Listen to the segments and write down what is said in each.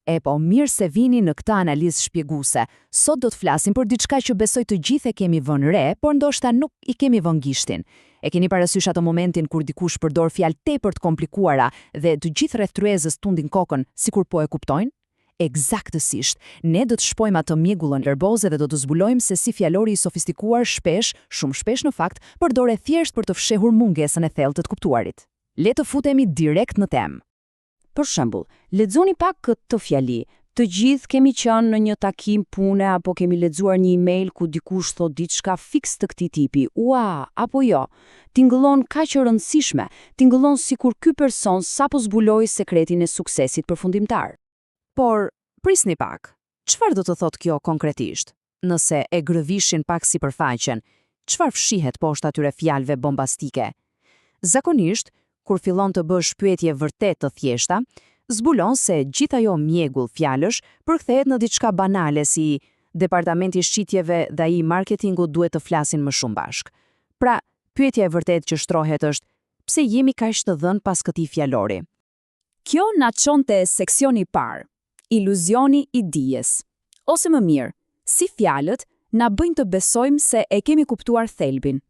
E po, mirë se vini në këtë analizë shpjeguese. Sot do të flasim për diçka që besoj të gjithë e kemi vënë re, por ndoshta nuk i kemi vënë gishtin. E keni parasysh ato momentin kur dikush përdor fjalë tepër të komplikuara dhe të gjithë rreth tryezës tundin kokën sikur po e kuptojnë? Eksaktësisht, ne do të shpojmë atë mjegullën verboze dhe do të zbulojmë se si fjalori i sofistikuar shpesh, shumë shpesh në fakt, përdoret thjesht për të fshehur mungesën e thellë të kuptuarit. Le të futemi direkt në temë. Për shembull, lexoni pak këtë fjali. Të gjithë kemi qenë në një takim pune apo kemi lexuar një email ku dikush thot diçka fiks të këtij tipi. Ua, apo jo. Tingëllon kaq e rëndësishme, tingëllon sikur ky person sapo zbuloi sekretin e suksesit përfundimtar. Por, prisni pak. Çfarë do të thotë kjo konkretisht? Nëse e grëvishin pak sipërfaqen, çfarë fshihet poshtë atyre fjalëve bombastike? Zakonisht, kur fillon të bësh pyetje vërtet të thjeshta, zbulon se gjithë ajo mjegull fjalësh përkthehet në diçka banale si departamenti i shitjeve dhe ai i marketingut duhet të flasin më shumë bashk. Pra, pyetja e vërtet që shtrohet është pse jemi kaq të dhënë pas këtij fjalori? Kjo na çon te seksioni i parë, iluzioni i dijes. Ose më mirë, si fjalët na bëjnë të besojmë se e kemi kuptuar thelbin.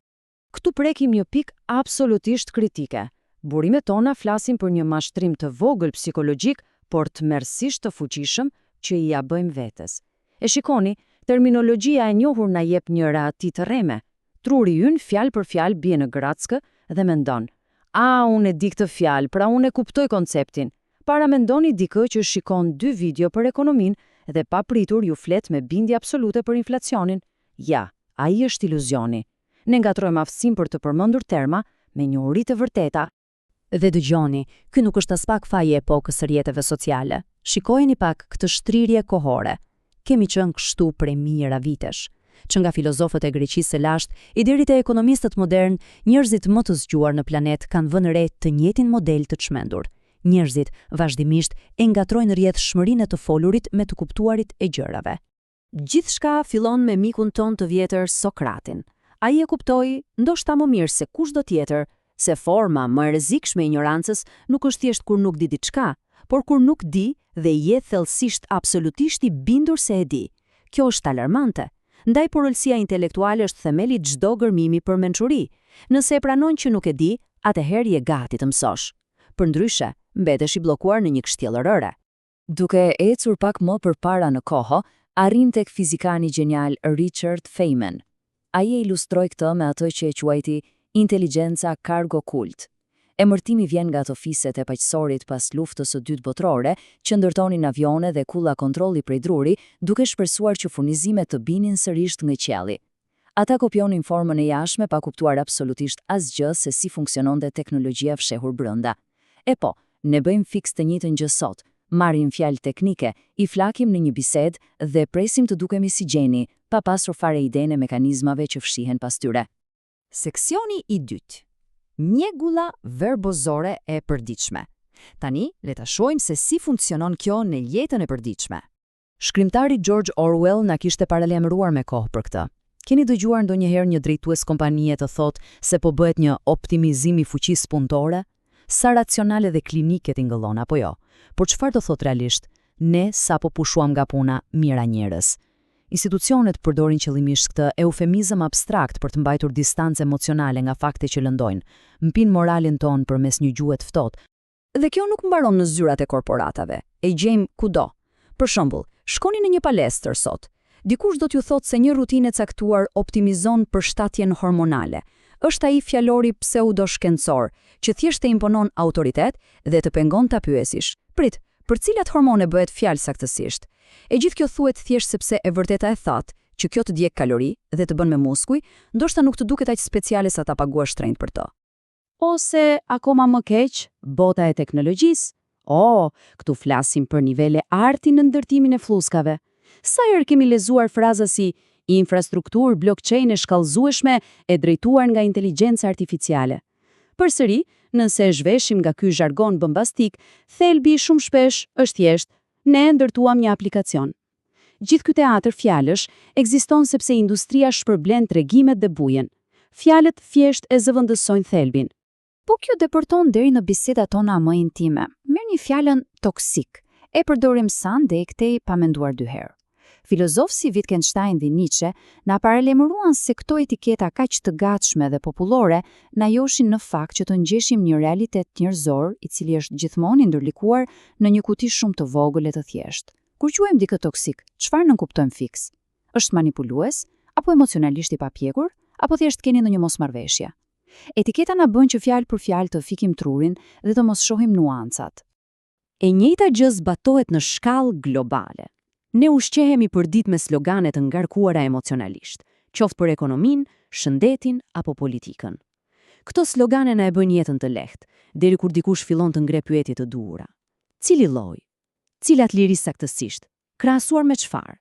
Këtu prekim një pikë absolutisht kritike. Burimet tona flasin për një mashtrim të vogël psikologjik, por tmerrsisht të fuqishëm që i ja bëjmë vetes. E shikoni, terminologjia e njohur na jep një reati të rreme. Truri ynë fjalë për fjalë bie në grackë dhe mendon: "A, unë e di këtë fjalë, pra unë e kuptoj konceptin." Para mendoni dikë që shikon 2 video për ekonominë dhe papritur ju flet me bindje absolute për inflacionin. Ja, ai është iluzioni. Ne ngatrojmë aftësinë për të përmendur terma me njohuri të vërteta. Dhe dëgjoni, ky nuk është as pak faji epokës së rrjeteve sociale. Shikojeni pak këtë shtrirje kohore. Kemi qenë kështu prej mijëra vitesh. Që nga filozofët e Greqisë së lashtë i deri te ekonomistët modern, njerëzit më të zgjuar në planet kanë vënë re të njëjtin model të çmendur. Njerëzit vazhdimisht e ngatrojnë rrjedhshmërinë e të folurit me të kuptuarit e gjërave. Gjithçka fillon me mikun ton të vjetër Sokratin. Ai e kuptoi, ndoshta më mirë se kushdo tjetër, se forma më e rrezikshme e ignorancës nuk është thjesht kur nuk di diçka, por kur nuk di dhe je thellësisht absolutisht i bindur se e di. Kjo është alarmante. Ndaj porosilia intelektuale është themeli çdo gërmimi për mençuri. Nëse e pranon që nuk e di, atëherë je gati të mësosh. Përndryshe, mbetesh i bllokuar në një kështjellë rëre. Duke ecur pak më përpara në kohë, arrim tek fizikani genial Richard Feynman. Ai e ilustroi këtë me atë që e quajti inteligjenca cargo cult. Emërtimi vjen nga ato fiset e paqësorit pas luftës së dytë botërore që ndërtonin avione dhe kulla kontrolli prej druri, duke shpresuar që furnizimet të binin sërish nga qielli. Ata kopionin formën e jashtme pa kuptuar absolutisht asgjë se si funksiononte teknologjia fshehur brenda. E po, ne bëjmë fiks të njëjtën gjë sot. Marrim fjalë teknike, i flakim në një bisedë dhe presim të dukemi si gjeni, pa pasur fare idenë e mekanizmave që fshihen pas tyre. Seksioni i dytë. Mjegulla verbozore e përditshme. Tani, le ta shohim se si funksionon kjo në jetën e përditshme. Shkrimtari George Orwell na kishte paralajmëruar me kohë për këtë. Keni dëgjuar ndonjëherë një drejtues kompanie të thotë se po bëhet një optimizim i fuqisë punëtore? Sa racionale dhe klinike tingëllon apo jo? Por çfarë do thotë realisht? Ne sapo pushuam nga puna mira njerëz. Institucionet përdorin qëllimisht këtë eufemizëm abstrakt për të mbajtur distancë emocionale nga fakte që lëndojnë, mpin moralin ton përmes një gjuhe të ftohtë. Dhe kjo nuk mbaron në zyrat e korporatave. E gjejmë kudo. Për shembull, shkoni në një palestër sot. Dikush do t'ju thotë se një rutinë e caktuar optimizon përshtatjen hormonale. Është ai fjalori pseudo-shkencor që thjesht e imponon autoritet dhe të pengon ta pyesish: "Prit, për cilat hormone bëhet fjalë saktësisht?" E gjithë kjo thuhet thjesht sepse e vërteta e thatë që kjo të djeg kalori dhe të bën me muskuj, ndoshta nuk të duket aq speciale sa ta paguash shtrenjtë për to. Ose akoma më keq, bota e teknologjisë. Këtu flasim për nivele arti në ndërtimin e fluskave. Sa herë kemi lezuar fraza si infrastrukturë blockchain e shkallëzueshme e drejtuar nga inteligjenca artificiale. Përsëri, nëse e zhveshim nga ky zhargon bombastik, thelbi shumë shpesh është thjesht: ne ndërtuam një aplikacion. Gjithë ky teatër fjalësh ekziston sepse industria shpërblen tregimet dhe bujen. Fjalët thjesht e zëvendësojnë thelbin. Po kjo deporton deri në bisedat tona më intime. Merrni fjalën toksik. E përdorim sandej pa menduar dy herë. Filozofë si Wittgenstein dhe Nietzsche na paralajmëruan se këto etiketa kaq të gatshme dhe popullore na joshin në fakt që të ngjeshim një realitet njerëzor i cili është gjithmonë i ndërlikuar në një kuti shumë të vogël e të thjeshtë. Kur quajmë dikë toksik, çfarë nën kuptojmë fiks? Është manipulues apo emocionalisht i papjekur, apo thjesht keni ndonjë mosmarrveshje? Etiketa na bën që fjalë për fjalë të fikim trurin dhe të mos shohim nuancat. E njëjta gjë zbatohet në shkallë globale. Ne ushqehemi përdit me slogane të ngarkuara emocionalisht, qoftë për ekonominë, shëndetin apo politikën. Këto slogane na e bëjnë jetën të lehtë, deri kur dikush fillon të ngre pyetje të duhura. Cili lloj? Cilat liri saktësisht? Krahasuar me çfarë?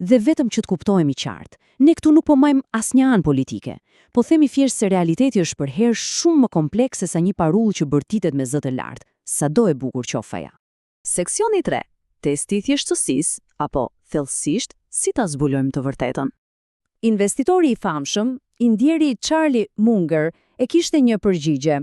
Dhe vetëm që të kuptojmë qartë, ne këtu nuk po majmë asnjë anë politike, po themi thjesht se realiteti është për herë shumë më kompleks se sa një parullë që bërtitet me zë të lartë, sado e bukur qoftë ajo. Seksioni 3. Testi i thjeshtësisë apo thellësisht si ta zbulojmë të vërtetën. Investitori i famshëm, indieri Charlie Munger, e kishte një përgjigje.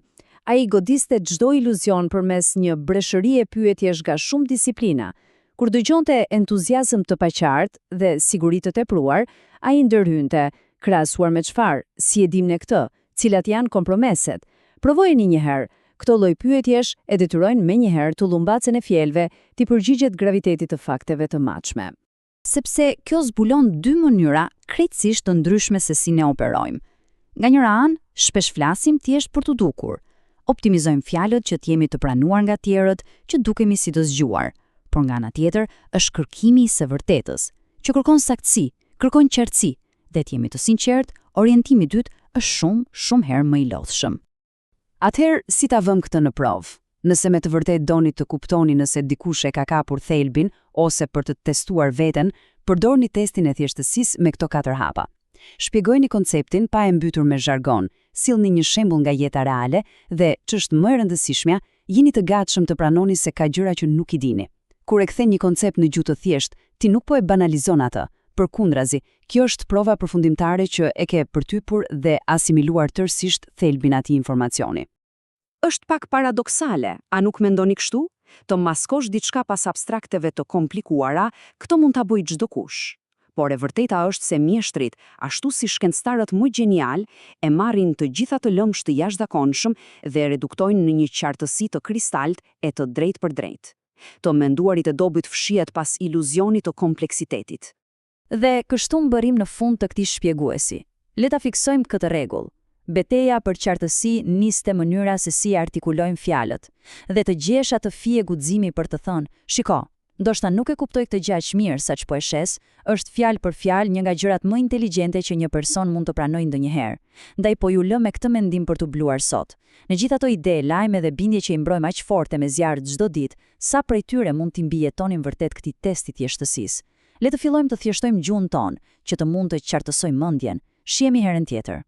Ai godiste çdo iluzion përmes një breshërie pyetjesh nga shumë disiplina. Kur dëgjonte entuziazëm të paqartë dhe siguri të tepruar, ai ndërhynte, krahasuar me çfarë, si e dim ne këtë, cilat janë kompromeset. Provojeni një herë. Këto lloj pyetjesh e detyrojnë menjëherë tullumbacen e fjalëve të përgjigjet gravitetit të fakteve të matshme. Sepse kjo zbulon dy mënyra krejtësisht të ndryshme se si ne operojmë. Nga njëra anë, shpesh flasim thjesht për të dukur. Optimizojmë fjalët që të jemi të pranuar nga tjerët, që dukemi si të zgjuar. Por nga ana tjetër, është kërkimi i së vërtetës, që kërkon saktësi, kërkon qartësi, dhe të jemi të sinqert, orientimi i dytë është shumë herë më i lodhshëm. Atëherë, si ta vëm këtë në provë? Nëse me të vërtet doni të kuptoni nëse dikush e ka kapur thelbin ose për të testuar veten, përdorni testin e thjeshtësisë me këto 4 hapa. Shpjegojini konceptin pa e mbytur me zhargon, sillni një shembull nga jeta reale dhe, ç'është më e rëndësishmja, jeni të gatshëm të pranoni se ka gjëra që nuk i dini. Kur e kthen një koncept në gjuhë të thjeshtë, ti nuk po e banalizon atë. Përkundrazi, kjo është prova përfundimtare që e ke përtypur dhe asimiluar tërësisht thelbin atij informacioni. Është pak paradoksale, a nuk mendoni kështu? Të maskosh diçka pas abstrakteve të komplikuara, këto mund ta bëjë çdo kush. Por e vërteta është se mjeshtrit, ashtu si shkencëtarët më gjenial, e marrin të gjitha të lëmsh të jashtëzakonshëm dhe reduktojnë në një qartësi të kristalt e të drejtë për drejtë. Të menduarit e dobët fshihet pas iluzionit të kompleksitetit. Dhe kështu mbërrim në fund të këtij shpjeguesi. Le ta fiksojmë këtë rregull. Betejë për qartësi niste mënyra se si artikulojmë fjalët, dhe të gjesh atë fije guximi për të thënë, shiko, ndoshta nuk e kuptoj këtë gjë aq mirë saç po e shes, është fjalë për fjalë një nga gjërat më inteligjente që një person mund të pranojë ndonjëherë. Ndaj po ju lë me këtë mendim për të bluar sot. Në gjithë ato ide, lajme dhe bindje që i mbrojmë aq forte me zjarr çdo ditë, sa prej tyre mund t'i mbijetonin vërtet këtij testi thjeshtësisë? Le të fillojmë të thjeshtojmë gjuhën tonë, që të mund të qartësojmë mendjen. Shihemi herën tjetër.